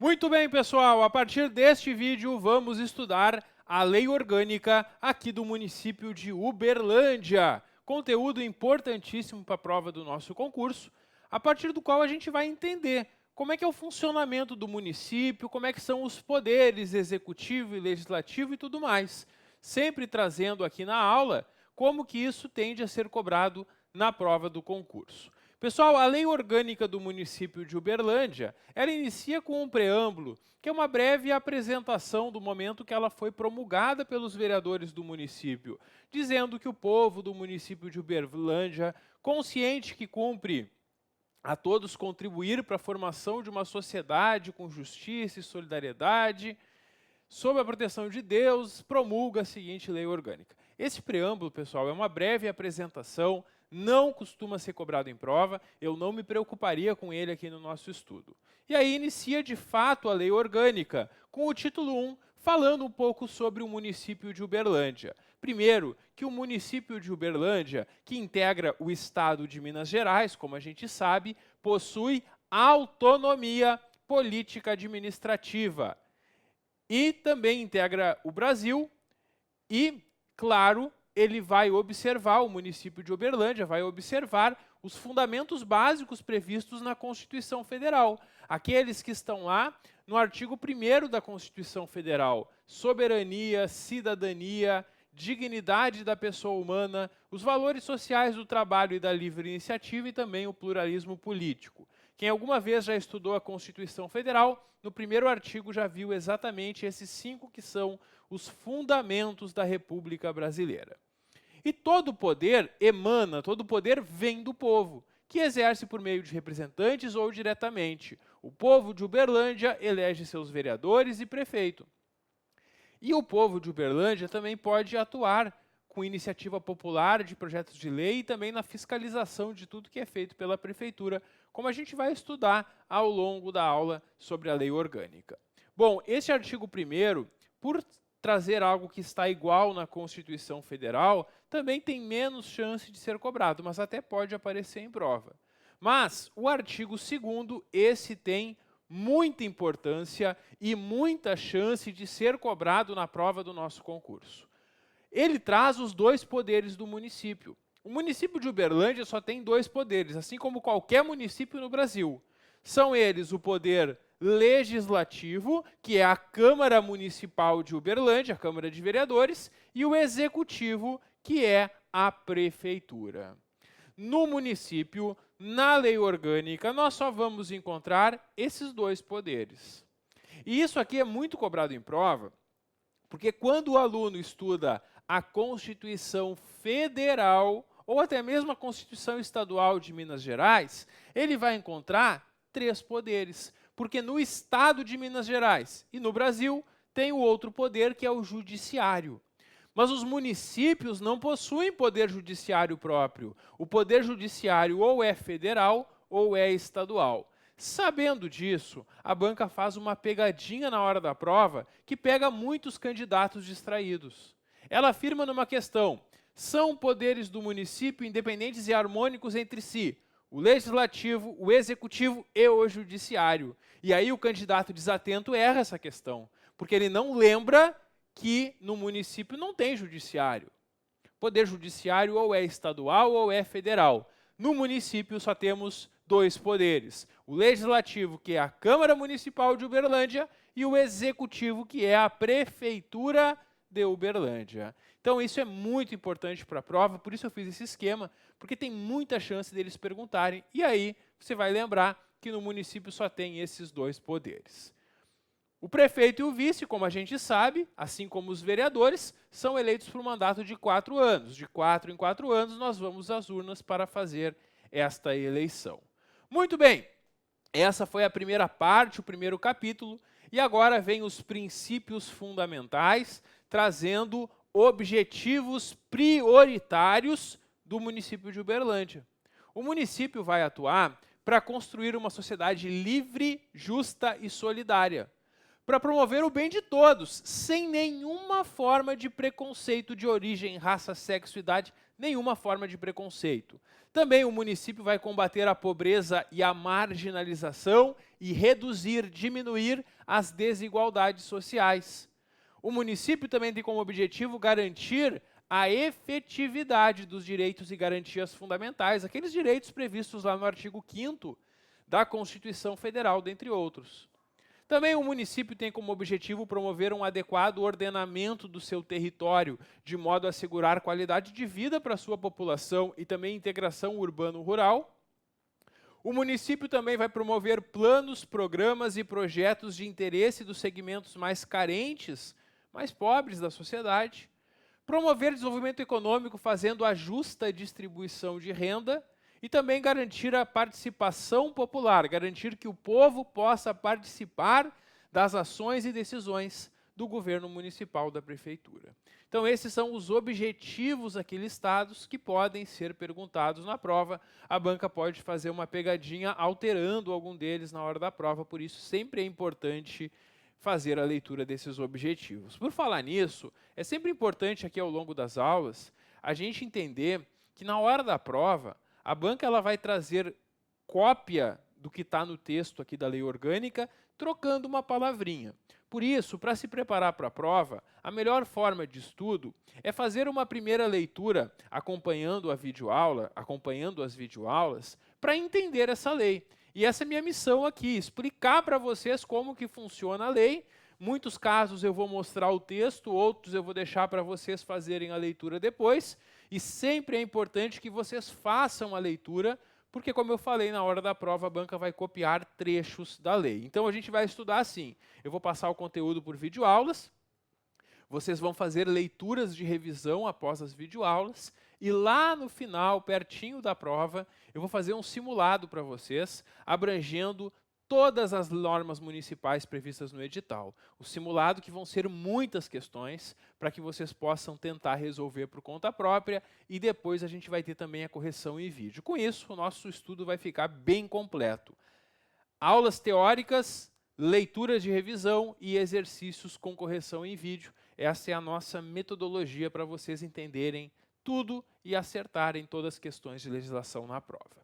Muito bem, pessoal, a partir deste vídeo vamos estudar a lei orgânica aqui do município de Uberlândia. Conteúdo importantíssimo para a prova do nosso concurso, a partir do qual a gente vai entender como é que é o funcionamento do município, como é que são os poderes executivo e legislativo e tudo mais. Sempre trazendo aqui na aula como que isso tende a ser cobrado na prova do concurso. Pessoal, a lei orgânica do município de Uberlândia, ela inicia com um preâmbulo, que é uma breve apresentação do momento que ela foi promulgada pelos vereadores do município, dizendo que o povo do município de Uberlândia, consciente que cumpre a todos contribuir para a formação de uma sociedade com justiça e solidariedade, sob a proteção de Deus, promulga a seguinte lei orgânica. Esse preâmbulo, pessoal, é uma breve apresentação, não costuma ser cobrado em prova, eu não me preocuparia com ele aqui no nosso estudo. E aí inicia de fato a lei orgânica, com o título 1, falando um pouco sobre o município de Uberlândia. Primeiro, que o município de Uberlândia, que integra o estado de Minas Gerais, como a gente sabe, possui autonomia política administrativa. E também integra o Brasil e, claro, ele vai observar, o município de Uberlândia vai observar os fundamentos básicos previstos na Constituição Federal. Aqueles que estão lá no artigo 1º da Constituição Federal. Soberania, cidadania, dignidade da pessoa humana, os valores sociais do trabalho e da livre iniciativa e também o pluralismo político. Quem alguma vez já estudou a Constituição Federal, no primeiro artigo já viu exatamente esses 5 que são os fundamentos da República Brasileira. E todo poder emana, todo poder vem do povo, que exerce por meio de representantes ou diretamente. O povo de Uberlândia elege seus vereadores e prefeito. E o povo de Uberlândia também pode atuar com iniciativa popular de projetos de lei e também na fiscalização de tudo que é feito pela prefeitura, como a gente vai estudar ao longo da aula sobre a lei orgânica. Bom, esse artigo 1º, por trazer algo que está igual na Constituição Federal, também tem menos chance de ser cobrado, mas até pode aparecer em prova. Mas o artigo 2º, esse tem muita importância e muita chance de ser cobrado na prova do nosso concurso. Ele traz os 2 poderes do município. O município de Uberlândia só tem 2 poderes, assim como qualquer município no Brasil. São eles o poder legislativo, que é a Câmara Municipal de Uberlândia, a Câmara de Vereadores, e o executivo, que é a prefeitura. No município, na lei orgânica, nós só vamos encontrar esses 2 poderes. E isso aqui é muito cobrado em prova, porque quando o aluno estuda a Constituição Federal, ou até mesmo a Constituição Estadual de Minas Gerais, ele vai encontrar 3 poderes. Porque no estado de Minas Gerais e no Brasil tem o outro poder, que é o judiciário. Mas os municípios não possuem poder judiciário próprio. O poder judiciário ou é federal ou é estadual. Sabendo disso, a banca faz uma pegadinha na hora da prova que pega muitos candidatos distraídos. Ela afirma numa questão: são poderes do município independentes e harmônicos entre si, o legislativo, o executivo e o judiciário. E aí o candidato desatento erra essa questão, porque ele não lembra que no município não tem judiciário. Poder judiciário ou é estadual ou é federal. No município só temos 2 poderes. O legislativo, que é a Câmara Municipal de Uberlândia, e o executivo, que é a Prefeitura de Uberlândia. Então isso é muito importante para a prova, por isso eu fiz esse esquema, porque tem muita chance deles perguntarem, e aí você vai lembrar que no município só tem esses 2 poderes. O prefeito e o vice, como a gente sabe, assim como os vereadores, são eleitos por um mandato de 4 anos. De 4 em 4 anos nós vamos às urnas para fazer esta eleição. Muito bem, essa foi a primeira parte, o primeiro capítulo, e agora vem os princípios fundamentais, trazendo objetivos prioritários do município de Uberlândia. O município vai atuar para construir uma sociedade livre, justa e solidária, para promover o bem de todos, sem nenhuma forma de preconceito de origem, raça, sexo, idade, nenhuma forma de preconceito. Também o município vai combater a pobreza e a marginalização e diminuir as desigualdades sociais. O município também tem como objetivo garantir a efetividade dos direitos e garantias fundamentais, aqueles direitos previstos lá no artigo 5º da Constituição Federal, dentre outros. Também o município tem como objetivo promover um adequado ordenamento do seu território, de modo a assegurar qualidade de vida para a sua população e também integração urbano-rural. O município também vai promover planos, programas e projetos de interesse dos segmentos mais carentes, mais pobres da sociedade. Promover desenvolvimento econômico fazendo a justa distribuição de renda e também garantir a participação popular, garantir que o povo possa participar das ações e decisões do governo municipal, da prefeitura. Então, esses são os objetivos aqui listados que podem ser perguntados na prova. A banca pode fazer uma pegadinha alterando algum deles na hora da prova, por isso sempre é importante fazer a leitura desses objetivos. Por falar nisso, é sempre importante aqui ao longo das aulas a gente entender que na hora da prova, a banca ela vai trazer cópia do que está no texto aqui da lei orgânica, trocando uma palavrinha. Por isso, para se preparar para a prova, a melhor forma de estudo é fazer uma primeira leitura acompanhando a videoaula, acompanhando as videoaulas, para entender essa lei. E essa é a minha missão aqui, explicar para vocês como que funciona a lei. Muitos casos eu vou mostrar o texto, outros eu vou deixar para vocês fazerem a leitura depois. E sempre é importante que vocês façam a leitura, porque, como eu falei, na hora da prova, a banca vai copiar trechos da lei. Então, a gente vai estudar assim. Eu vou passar o conteúdo por videoaulas, vocês vão fazer leituras de revisão após as videoaulas, e lá no final, pertinho da prova, eu vou fazer um simulado para vocês, abrangendo todas as normas municipais previstas no edital. O simulado que vão ser muitas questões para que vocês possam tentar resolver por conta própria e depois a gente vai ter também a correção em vídeo. Com isso, o nosso estudo vai ficar bem completo. Aulas teóricas, leituras de revisão e exercícios com correção em vídeo. Essa é a nossa metodologia para vocês entenderem tudo e acertarem todas as questões de legislação na prova.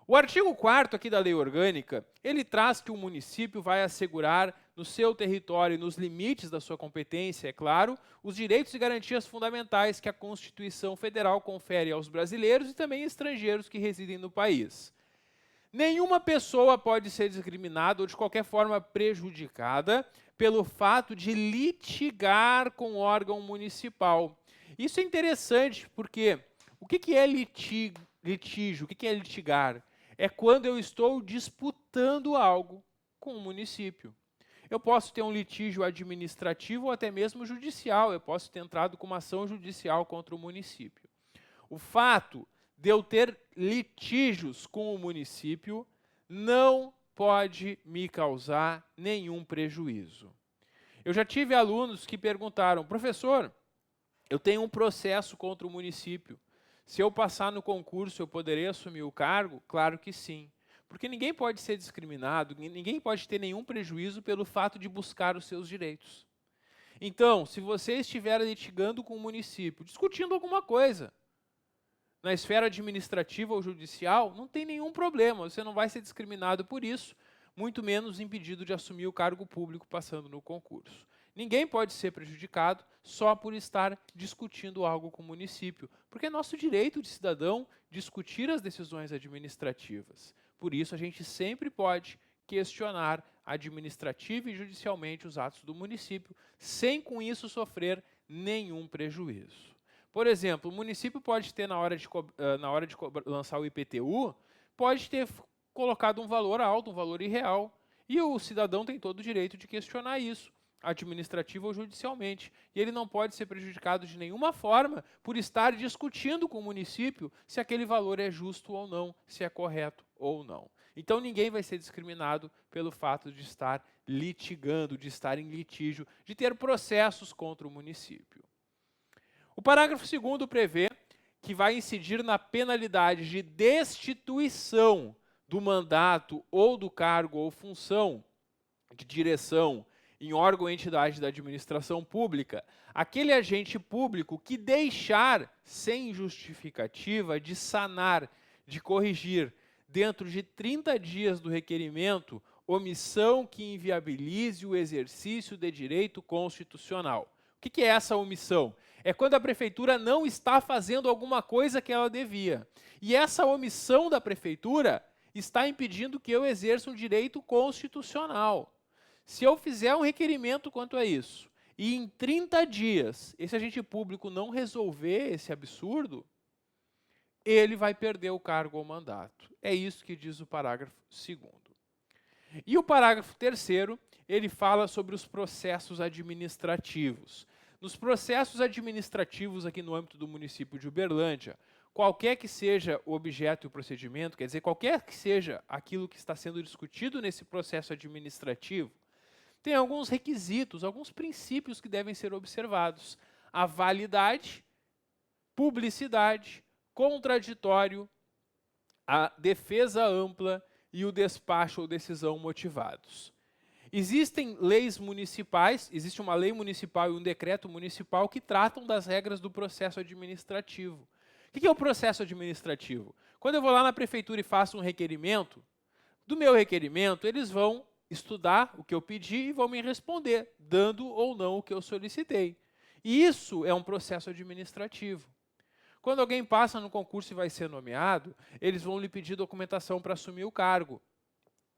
O artigo 4º aqui da Lei Orgânica, ele traz que o município vai assegurar no seu território e nos limites da sua competência, é claro, os direitos e garantias fundamentais que a Constituição Federal confere aos brasileiros e também estrangeiros que residem no país. Nenhuma pessoa pode ser discriminada ou de qualquer forma prejudicada pelo fato de litigar com o órgão municipal. Isso é interessante porque o que é litígio? O que é litigar? É quando eu estou disputando algo com o município. Eu posso ter um litígio administrativo ou até mesmo judicial. Eu posso ter entrado com uma ação judicial contra o município. O fato de eu ter litígios com o município não pode me causar nenhum prejuízo. Eu já tive alunos que perguntaram, professor, eu tenho um processo contra o município. Se eu passar no concurso, eu poderei assumir o cargo? Claro que sim. Porque ninguém pode ser discriminado, ninguém pode ter nenhum prejuízo pelo fato de buscar os seus direitos. Então, se você estiver litigando com o município, discutindo alguma coisa, na esfera administrativa ou judicial, não tem nenhum problema, você não vai ser discriminado por isso, muito menos impedido de assumir o cargo público passando no concurso. Ninguém pode ser prejudicado só por estar discutindo algo com o município, porque é nosso direito de cidadão discutir as decisões administrativas. Por isso, a gente sempre pode questionar administrativa e judicialmente os atos do município, sem com isso sofrer nenhum prejuízo. Por exemplo, o município pode ter, na hora de lançar o IPTU, pode ter colocado um valor alto, um valor irreal, e o cidadão tem todo o direito de questionar isso, administrativa ou judicialmente. E ele não pode ser prejudicado de nenhuma forma por estar discutindo com o município se aquele valor é justo ou não, se é correto ou não. Então ninguém vai ser discriminado pelo fato de estar litigando, de estar em litígio, de ter processos contra o município. O parágrafo 2º prevê que vai incidir na penalidade de destituição do mandato ou do cargo ou função de direção em órgão ou entidade da administração pública, aquele agente público que deixar sem justificativa de sanar, de corrigir, dentro de 30 dias do requerimento, omissão que inviabilize o exercício de direito constitucional. O que é essa omissão? É quando a prefeitura não está fazendo alguma coisa que ela devia. E essa omissão da prefeitura está impedindo que eu exerça um direito constitucional. Se eu fizer um requerimento quanto a isso, e em 30 dias esse agente público não resolver esse absurdo, ele vai perder o cargo ou mandato. É isso que diz o parágrafo 2º. E o parágrafo 3º, ele fala sobre os processos administrativos. Nos processos administrativos aqui no âmbito do município de Uberlândia, qualquer que seja o objeto e o procedimento, quer dizer, qualquer que seja aquilo que está sendo discutido nesse processo administrativo, tem alguns requisitos, alguns princípios que devem ser observados. A validade, publicidade, contraditório, a defesa ampla e o despacho ou decisão motivados. Existem leis municipais, existe uma lei municipal e um decreto municipal que tratam das regras do processo administrativo. O que é o processo administrativo? Quando eu vou lá na prefeitura e faço um requerimento, do meu requerimento eles vão estudar o que eu pedi e vão me responder, dando ou não o que eu solicitei. E isso é um processo administrativo. Quando alguém passa no concurso e vai ser nomeado, eles vão lhe pedir documentação para assumir o cargo.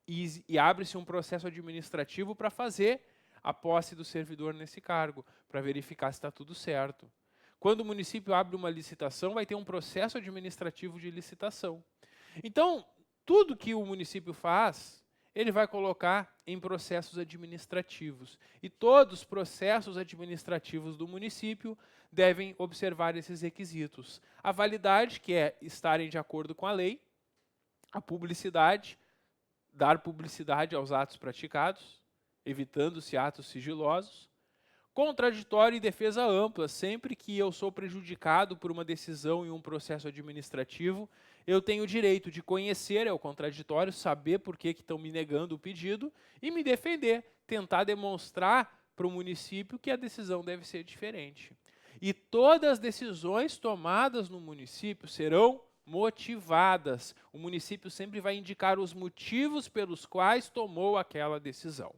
E abre-se um processo administrativo para fazer a posse do servidor nesse cargo, para verificar se está tudo certo. Quando o município abre uma licitação, vai ter um processo administrativo de licitação. Então, tudo que o município faz, ele vai colocar em processos administrativos. E todos os processos administrativos do município devem observar esses requisitos. A validade, que é estarem de acordo com a lei, a publicidade, dar publicidade aos atos praticados, evitando-se atos sigilosos, contraditório e defesa ampla, sempre que eu sou prejudicado por uma decisão em um processo administrativo, eu tenho o direito de conhecer o contraditório, saber por que estão me negando o pedido e me defender, tentar demonstrar para o município que a decisão deve ser diferente. E todas as decisões tomadas no município serão motivadas. O município sempre vai indicar os motivos pelos quais tomou aquela decisão.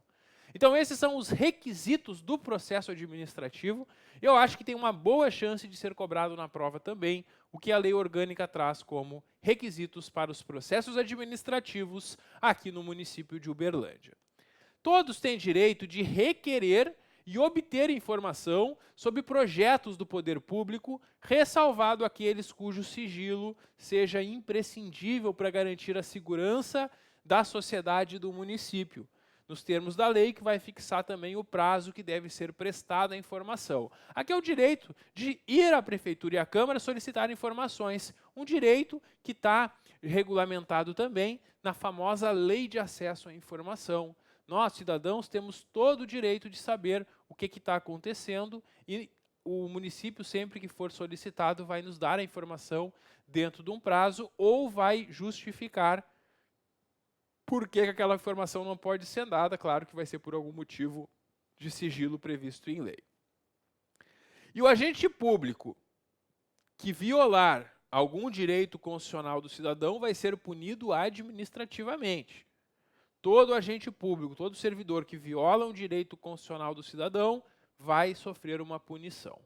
Então, esses são os requisitos do processo administrativo. Eu acho que tem uma boa chance de ser cobrado na prova também, o que a lei orgânica traz como requisitos para os processos administrativos aqui no município de Uberlândia. Todos têm direito de requerer e obter informação sobre projetos do poder público, ressalvado aqueles cujo sigilo seja imprescindível para garantir a segurança da sociedade e do município, nos termos da lei, que vai fixar também o prazo que deve ser prestada a informação. Aqui é o direito de ir à prefeitura e à Câmara solicitar informações, um direito que está regulamentado também na famosa Lei de Acesso à Informação. Nós, cidadãos, temos todo o direito de saber o que está acontecendo e o município, sempre que for solicitado, vai nos dar a informação dentro de um prazo ou vai justificar por que aquela informação não pode ser dada. Claro que vai ser por algum motivo de sigilo previsto em lei. E o agente público que violar algum direito constitucional do cidadão vai ser punido administrativamente. Todo agente público, todo servidor que viola um direito constitucional do cidadão vai sofrer uma punição.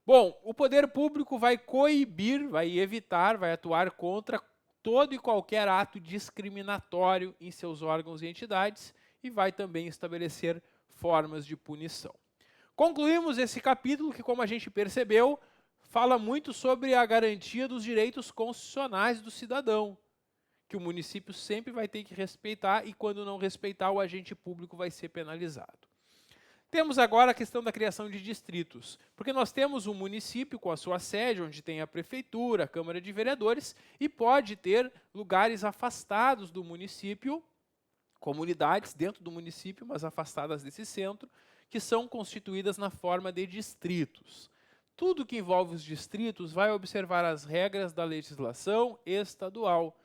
Bom, o poder público vai coibir, vai evitar, vai atuar contra todo e qualquer ato discriminatório em seus órgãos e entidades e vai também estabelecer formas de punição. Concluímos esse capítulo que, como a gente percebeu, fala muito sobre a garantia dos direitos constitucionais do cidadão, que o município sempre vai ter que respeitar e, quando não respeitar, o agente público vai ser penalizado. Temos agora a questão da criação de distritos, porque nós temos um município com a sua sede, onde tem a prefeitura, a Câmara de Vereadores, e pode ter lugares afastados do município, comunidades dentro do município, mas afastadas desse centro, que são constituídas na forma de distritos. Tudo que envolve os distritos vai observar as regras da legislação estadual,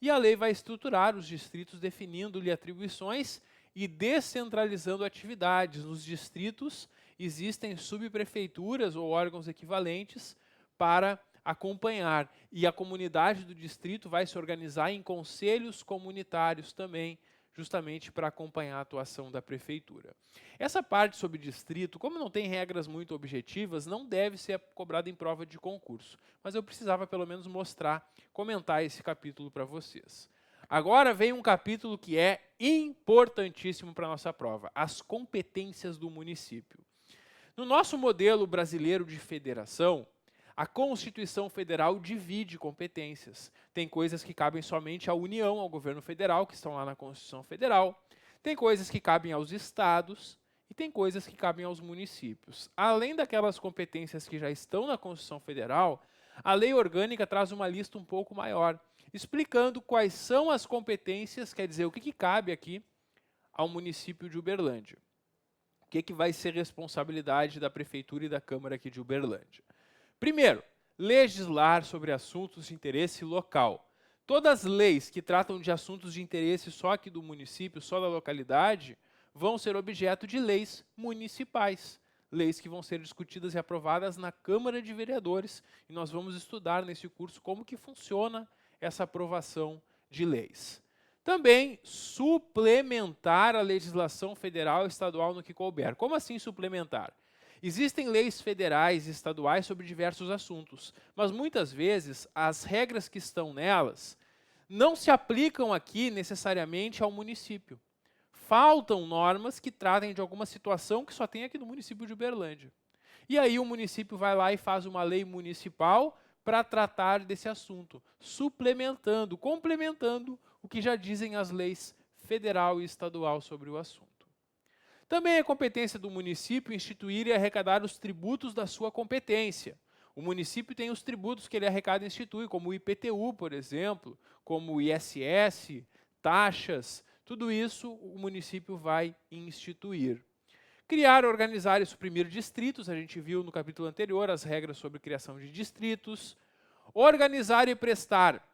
e a lei vai estruturar os distritos definindo-lhe atribuições e descentralizando atividades. Nos distritos existem subprefeituras ou órgãos equivalentes para acompanhar. E a comunidade do distrito vai se organizar em conselhos comunitários também, justamente para acompanhar a atuação da prefeitura. Essa parte sobre distrito, como não tem regras muito objetivas, não deve ser cobrada em prova de concurso. Mas eu precisava pelo menos mostrar, comentar esse capítulo para vocês. Agora vem um capítulo que é importantíssimo para a nossa prova, as competências do município. No nosso modelo brasileiro de federação, a Constituição Federal divide competências. Tem coisas que cabem somente à União, ao governo federal, que estão lá na Constituição Federal. Tem coisas que cabem aos estados e tem coisas que cabem aos municípios. Além daquelas competências que já estão na Constituição Federal, a lei orgânica traz uma lista um pouco maior, explicando quais são as competências, quer dizer, o que cabe aqui ao município de Uberlândia. O que vai ser responsabilidade da Prefeitura e da Câmara aqui de Uberlândia. Primeiro, legislar sobre assuntos de interesse local. Todas as leis que tratam de assuntos de interesse só aqui do município, só da localidade, vão ser objeto de leis municipais. Leis que vão ser discutidas e aprovadas na Câmara de Vereadores. E nós vamos estudar nesse curso como que funciona essa aprovação de leis. Também suplementar a legislação federal e estadual no que couber. Como assim suplementar? Existem leis federais e estaduais sobre diversos assuntos, mas muitas vezes as regras que estão nelas não se aplicam aqui necessariamente ao município. Faltam normas que tratem de alguma situação que só tem aqui no município de Uberlândia. E aí o município vai lá e faz uma lei municipal para tratar desse assunto, suplementando, complementando o que já dizem as leis federal e estadual sobre o assunto. Também é competência do município instituir e arrecadar os tributos da sua competência. O município tem os tributos que ele arrecada e institui, como o IPTU, por exemplo, como o ISS, taxas, tudo isso o município vai instituir. Criar, organizar e suprimir distritos, a gente viu no capítulo anterior as regras sobre criação de distritos. Organizar e prestar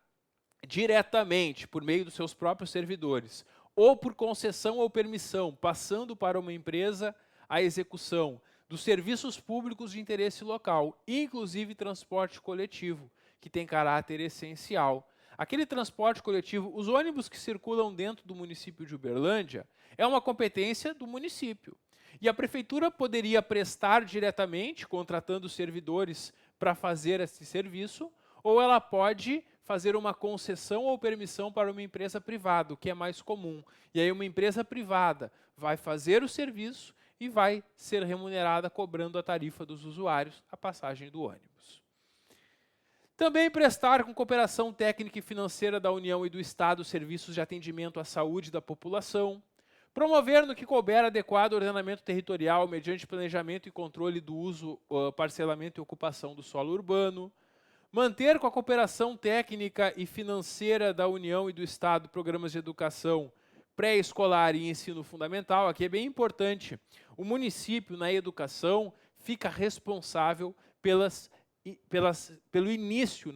diretamente, por meio dos seus próprios servidores, ou por concessão ou permissão, passando para uma empresa a execução dos serviços públicos de interesse local, inclusive transporte coletivo, que tem caráter essencial. Aquele transporte coletivo, os ônibus que circulam dentro do município de Uberlândia, é uma competência do município. E a prefeitura poderia prestar diretamente, contratando servidores para fazer esse serviço, ou ela pode fazer uma concessão ou permissão para uma empresa privada, o que é mais comum. E aí uma empresa privada vai fazer o serviço e vai ser remunerada cobrando a tarifa dos usuários a passagem do ônibus. Também prestar com cooperação técnica e financeira da União e do Estado serviços de atendimento à saúde da população. Promover no que couber adequado ordenamento territorial mediante planejamento e controle do uso, parcelamento e ocupação do solo urbano. Manter com a cooperação técnica e financeira da União e do Estado programas de educação pré-escolar e ensino fundamental. Aqui é bem importante. O município, na educação, fica responsável pelo início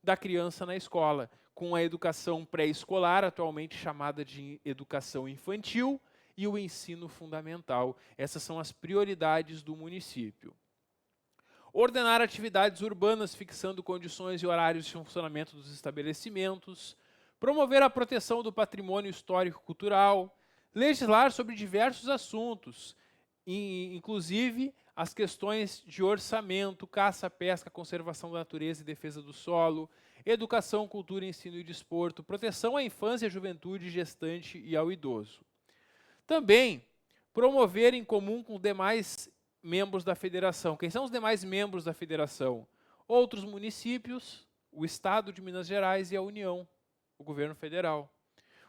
da criança na escola, com a educação pré-escolar, atualmente chamada de educação infantil, e o ensino fundamental. Essas são as prioridades do município. Ordenar atividades urbanas, fixando condições e horários de funcionamento dos estabelecimentos. Promover a proteção do patrimônio histórico-cultural. Legislar sobre diversos assuntos, inclusive as questões de orçamento, caça, pesca, conservação da natureza e defesa do solo, educação, cultura, ensino e desporto, proteção à infância, juventude, gestante e ao idoso. Também promover em comum com demais membros da federação. Quem são os demais membros da federação? Outros municípios, o Estado de Minas Gerais e a União, o governo federal.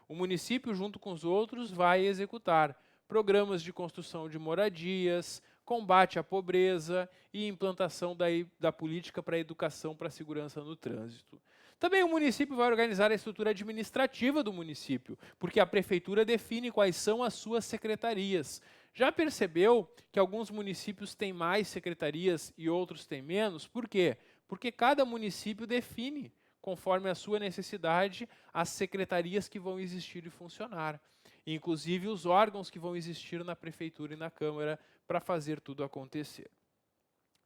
O município, junto com os outros, vai executar programas de construção de moradias, combate à pobreza e implantação da política para a educação para a segurança no trânsito. Também o município vai organizar a estrutura administrativa do município, porque a prefeitura define quais são as suas secretarias. Já percebeu que alguns municípios têm mais secretarias e outros têm menos? Por quê? Porque cada município define, conforme a sua necessidade, as secretarias que vão existir e funcionar. inclusive os órgãos que vão existir na Prefeitura e na Câmara para fazer tudo acontecer.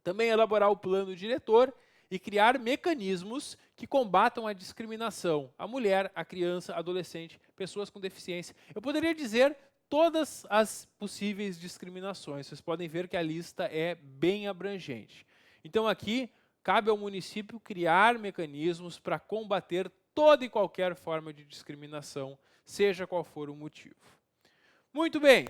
Também elaborar o plano diretor e criar mecanismos que combatam a discriminação, a mulher, a criança, adolescente, pessoas com deficiência. Eu poderia dizer todas as possíveis discriminações. Vocês podem ver que a lista é bem abrangente. Então aqui cabe ao município criar mecanismos para combater toda e qualquer forma de discriminação, seja qual for o motivo. Muito bem,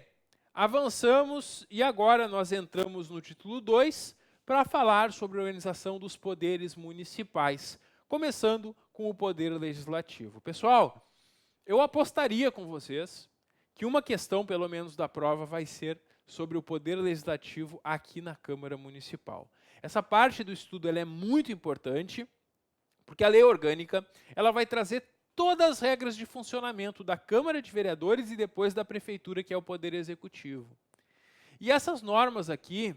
avançamos e agora nós entramos no título 2, para falar sobre a organização dos poderes municipais, começando com o poder legislativo. Pessoal, eu apostaria com vocês que uma questão, pelo menos da prova, vai ser sobre o poder legislativo aqui na Câmara Municipal. Essa parte do estudo ela é muito importante, porque a lei orgânica ela vai trazer todas as regras de funcionamento da Câmara de Vereadores e depois da Prefeitura, que é o poder executivo. E essas normas aqui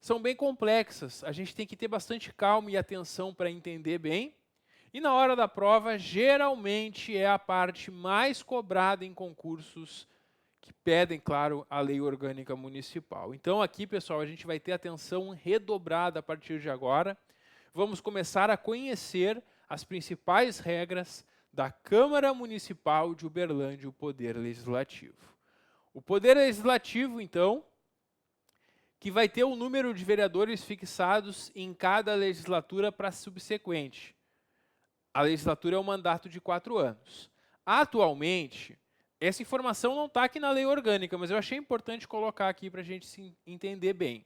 são bem complexas, a gente tem que ter bastante calma e atenção para entender bem, e na hora da prova, geralmente é a parte mais cobrada em concursos que pedem, claro, a lei orgânica municipal. Então aqui, pessoal, a gente vai ter atenção redobrada a partir de agora, vamos começar a conhecer as principais regras da Câmara Municipal de Uberlândia, o Poder Legislativo. O Poder Legislativo, então, que vai ter o número de vereadores fixados em cada legislatura para subsequente. A legislatura é um mandato de 4 anos. Atualmente, essa informação não está aqui na lei orgânica, mas eu achei importante colocar aqui para a gente se entender bem.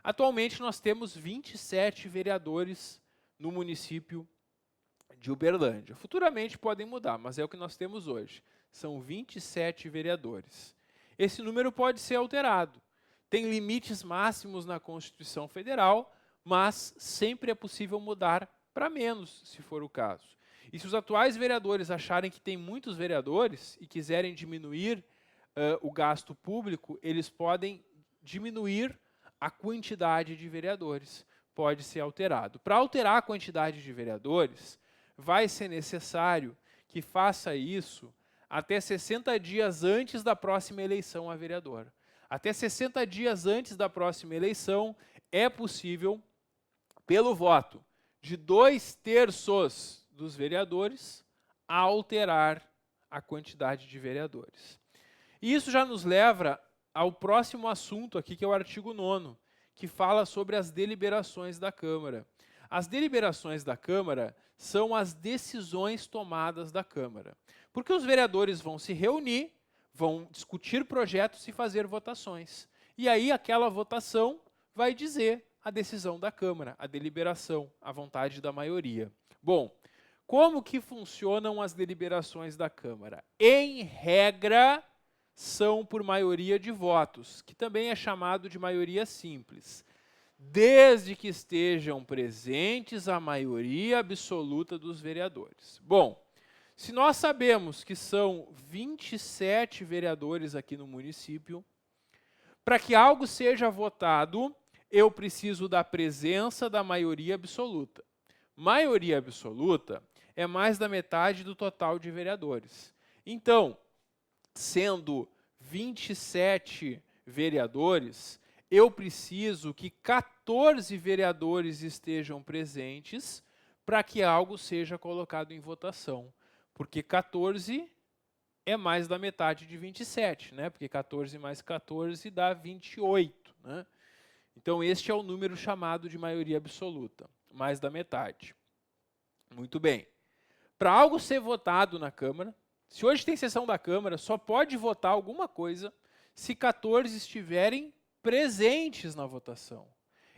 Atualmente, nós temos 27 vereadores no município de Uberlândia. Futuramente podem mudar, mas é o que nós temos hoje. São 27 vereadores. Esse número pode ser alterado. Tem limites máximos na Constituição Federal, mas sempre é possível mudar para menos, se for o caso. E se os atuais vereadores acharem que tem muitos vereadores e quiserem diminuir o gasto público, eles podem diminuir a quantidade de vereadores. Pode ser alterado. Para alterar a quantidade de vereadores, vai ser necessário que faça isso até 60 dias antes da próxima eleição a vereador. Até 60 dias antes da próxima eleição, é possível, pelo voto de 2/3 dos vereadores, alterar a quantidade de vereadores. E isso já nos leva ao próximo assunto aqui, que é o artigo 9º, que fala sobre as deliberações da Câmara. As deliberações da Câmara são as decisões tomadas da Câmara. Porque os vereadores vão se reunir, vão discutir projetos e fazer votações. E aí aquela votação vai dizer a decisão da Câmara, a deliberação, a vontade da maioria. Bom, como que funcionam as deliberações da Câmara? Em regra, são por maioria de votos, que também é chamado de maioria simples, desde que estejam presentes a maioria absoluta dos vereadores. Bom, se nós sabemos que são 27 vereadores aqui no município, para que algo seja votado, eu preciso da presença da maioria absoluta. Maioria absoluta é mais da metade do total de vereadores. Então, sendo 27 vereadores, eu preciso que 14 vereadores estejam presentes para que algo seja colocado em votação. Porque 14 é mais da metade de 27, né? Porque 14 mais 14 dá 28, né? Então, este é o número chamado de maioria absoluta, mais da metade. Muito bem. Para algo ser votado na Câmara, se hoje tem sessão da Câmara, só pode votar alguma coisa se 14 estiverem presentes na votação.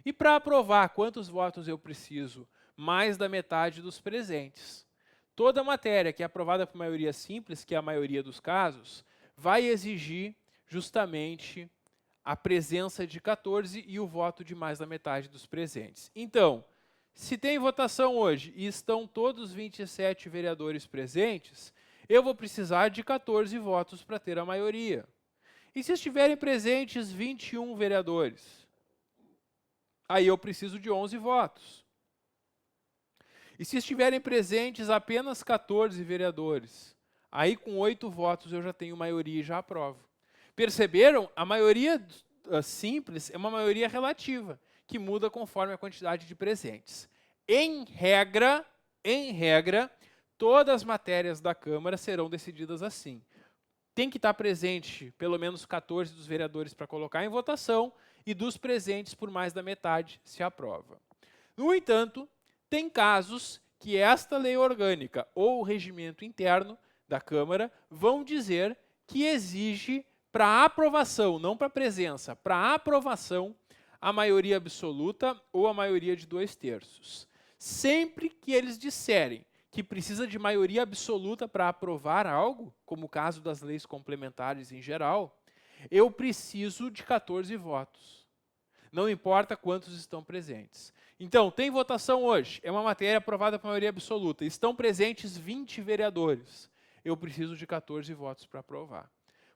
E para aprovar, quantos votos eu preciso? Mais da metade dos presentes. Toda matéria que é aprovada por maioria simples, que é a maioria dos casos, vai exigir justamente a presença de 14 e o voto de mais da metade dos presentes. Então, se tem votação hoje e estão todos 27 vereadores presentes, eu vou precisar de 14 votos para ter a maioria. E se estiverem presentes 21 vereadores, aí eu preciso de 11 votos. E se estiverem presentes apenas 14 vereadores, Aí, com 8 votos, eu já tenho maioria e já aprovo. Perceberam? A maioria simples é uma maioria relativa, que muda conforme a quantidade de presentes. Em regra, todas as matérias da Câmara serão decididas assim. Tem que estar presente pelo menos 14 dos vereadores para colocar em votação, e dos presentes, por mais da metade, se aprova. No entanto, tem casos que esta lei orgânica ou o regimento interno da Câmara vão dizer que exige para aprovação, não para presença, para aprovação, a maioria absoluta ou a maioria de 2/3. Sempre que eles disserem que precisa de maioria absoluta para aprovar algo, como o caso das leis complementares em geral, eu preciso de 14 votos. Não importa quantos estão presentes. Então, tem votação hoje, é uma matéria aprovada por maioria absoluta. Estão presentes 20 vereadores. Eu preciso de 14 votos para aprovar.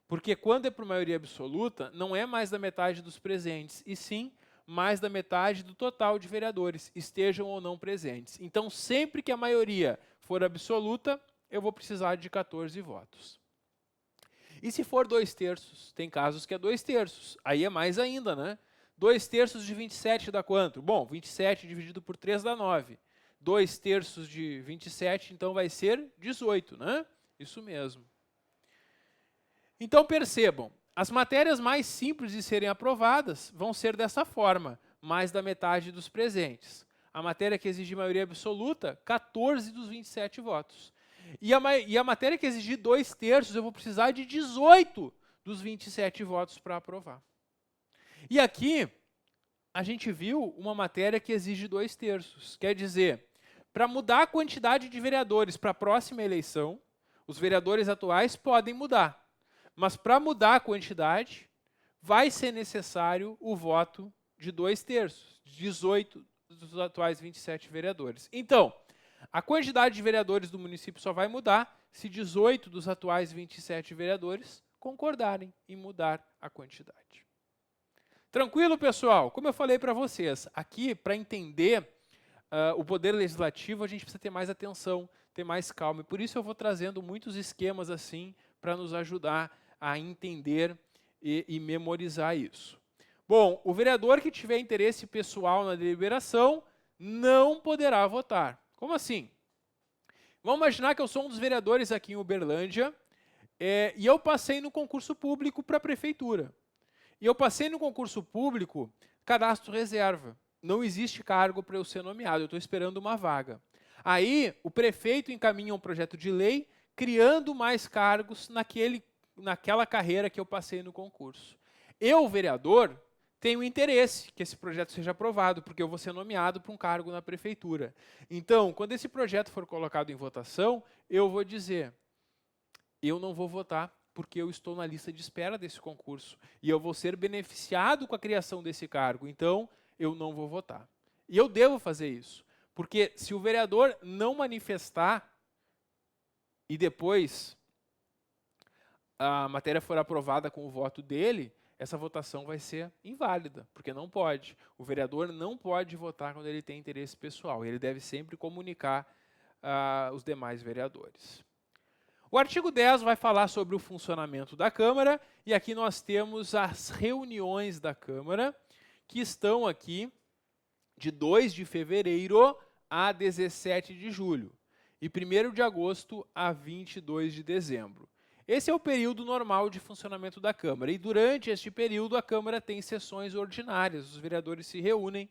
Porque quando é por maioria absoluta, não é mais da metade dos presentes, e sim mais da metade do total de vereadores, estejam ou não presentes. Então, sempre que a maioria for absoluta, eu vou precisar de 14 votos. E se for 2/3? Tem casos que é 2/3. Aí é mais ainda, né? 2/3 de 27 dá quanto? Bom, 27 dividido por 3 dá 9. 2/3 de 27, então vai ser 18, né? Isso mesmo. Então percebam, as matérias mais simples de serem aprovadas vão ser dessa forma, mais da metade dos presentes. A matéria que exige maioria absoluta, 14 dos 27 votos. E a matéria que exigir 2/3, eu vou precisar de 18 dos 27 votos para aprovar. E aqui, a gente viu uma matéria que exige 2/3. Quer dizer, para mudar a quantidade de vereadores para a próxima eleição, os vereadores atuais podem mudar. Mas para mudar a quantidade, vai ser necessário o voto de 2/3, 18 dos atuais 27 vereadores. Então, a quantidade de vereadores do município só vai mudar se 18 dos atuais 27 vereadores concordarem em mudar a quantidade. Tranquilo, pessoal? Como eu falei para vocês, aqui, para entender o poder legislativo, a gente precisa ter mais atenção, ter mais calma. E por isso eu vou trazendo muitos esquemas assim, para nos ajudar a entender e memorizar isso. Bom, o vereador que tiver interesse pessoal na deliberação não poderá votar. Como assim? Vamos imaginar que eu sou um dos vereadores aqui em Uberlândia e eu passei no concurso público para a prefeitura. E eu passei no concurso público, cadastro reserva. Não existe cargo para eu ser nomeado, eu estou esperando uma vaga. Aí, o prefeito encaminha um projeto de lei criando mais cargos naquela carreira que eu passei no concurso. Eu, vereador, tenho interesse que esse projeto seja aprovado, porque eu vou ser nomeado para um cargo na prefeitura. Então, quando esse projeto for colocado em votação, eu vou dizer, eu não vou votar, porque eu estou na lista de espera desse concurso, e eu vou ser beneficiado com a criação desse cargo, então eu não vou votar. E eu devo fazer isso, porque se o vereador não manifestar, e depois a matéria for aprovada com o voto dele, essa votação vai ser inválida, porque não pode. O vereador não pode votar quando ele tem interesse pessoal, ele deve sempre comunicar os demais vereadores. O artigo 10 vai falar sobre o funcionamento da Câmara, e aqui nós temos as reuniões da Câmara, que estão aqui de 2 de fevereiro a 17 de julho, e 1º de agosto a 22 de dezembro. Esse é o período normal de funcionamento da Câmara, e durante este período a Câmara tem sessões ordinárias, os vereadores se reúnem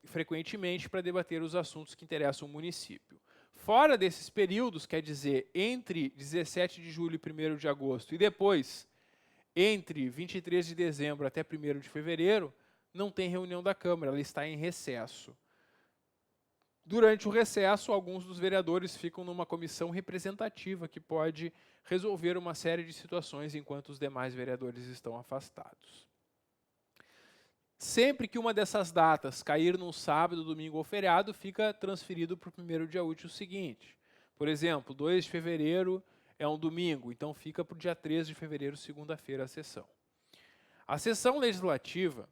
frequentemente para debater os assuntos que interessam o município. Fora desses períodos, quer dizer, entre 17 de julho e 1º de agosto, e depois, entre 23 de dezembro até 1º de fevereiro, não tem reunião da Câmara, ela está em recesso. Durante o recesso, alguns dos vereadores ficam numa comissão representativa que pode resolver uma série de situações enquanto os demais vereadores estão afastados. Sempre que uma dessas datas cair num sábado, domingo ou feriado, fica transferido para o 1º dia útil seguinte. Por exemplo, 2 de fevereiro é um domingo, então fica para o dia 3 de fevereiro, segunda-feira, a sessão. A sessão legislativa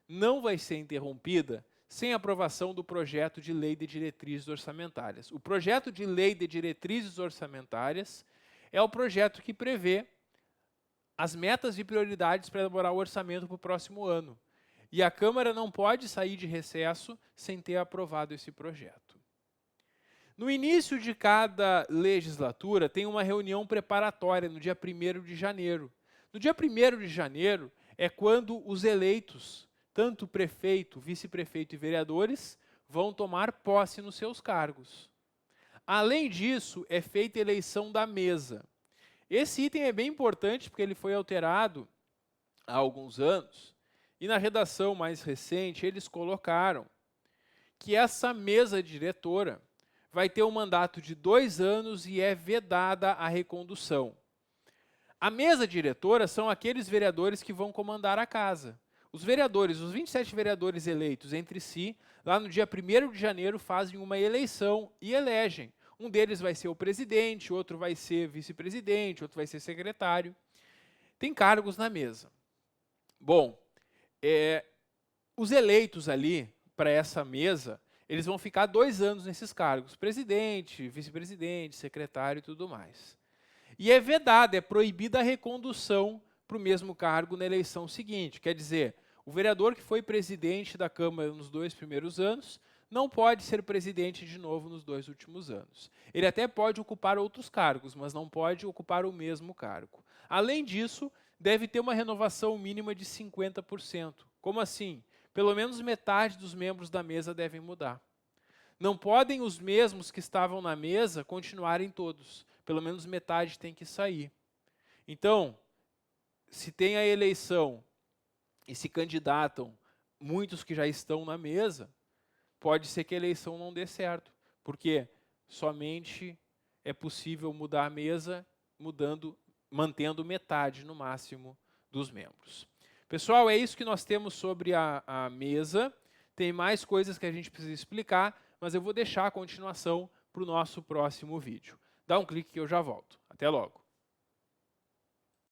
não vai ser interrompida sem aprovação do projeto de lei de diretrizes orçamentárias. O projeto de lei de diretrizes orçamentárias é o projeto que prevê as metas e prioridades para elaborar o orçamento para o próximo ano. E a Câmara não pode sair de recesso sem ter aprovado esse projeto. No início de cada legislatura, tem uma reunião preparatória no dia 1º de janeiro. No dia 1º de janeiro é quando os eleitos, tanto prefeito, vice-prefeito e vereadores, vão tomar posse nos seus cargos. Além disso, é feita a eleição da mesa. Esse item é bem importante porque ele foi alterado há alguns anos e na redação mais recente eles colocaram que essa mesa diretora vai ter um mandato de 2 anos e é vedada a recondução. A mesa diretora são aqueles vereadores que vão comandar a casa. Os vereadores, os 27 vereadores eleitos entre si, lá no dia 1º de janeiro, fazem uma eleição e elegem. Um deles vai ser o presidente, outro vai ser vice-presidente, outro vai ser secretário. Tem cargos na mesa. Bom, os eleitos ali para essa mesa, eles vão ficar 2 anos nesses cargos, presidente, vice-presidente, secretário e tudo mais. E é vedada, é proibida a recondução para o mesmo cargo na eleição seguinte. Quer dizer, o vereador que foi presidente da Câmara nos 2 primeiros anos não pode ser presidente de novo nos 2 últimos anos. Ele até pode ocupar outros cargos, mas não pode ocupar o mesmo cargo. Além disso, deve ter uma renovação mínima de 50%. Como assim? Pelo menos metade dos membros da mesa devem mudar. Não podem os mesmos que estavam na mesa continuarem todos. Pelo menos metade tem que sair. Então, se tem a eleição e se candidatam muitos que já estão na mesa, pode ser que a eleição não dê certo, porque somente é possível mudar a mesa mantendo metade no máximo dos membros. Pessoal, é isso que nós temos sobre a mesa. Tem mais coisas que a gente precisa explicar, mas eu vou deixar a continuação para o nosso próximo vídeo. Dá um clique que eu já volto. Até logo.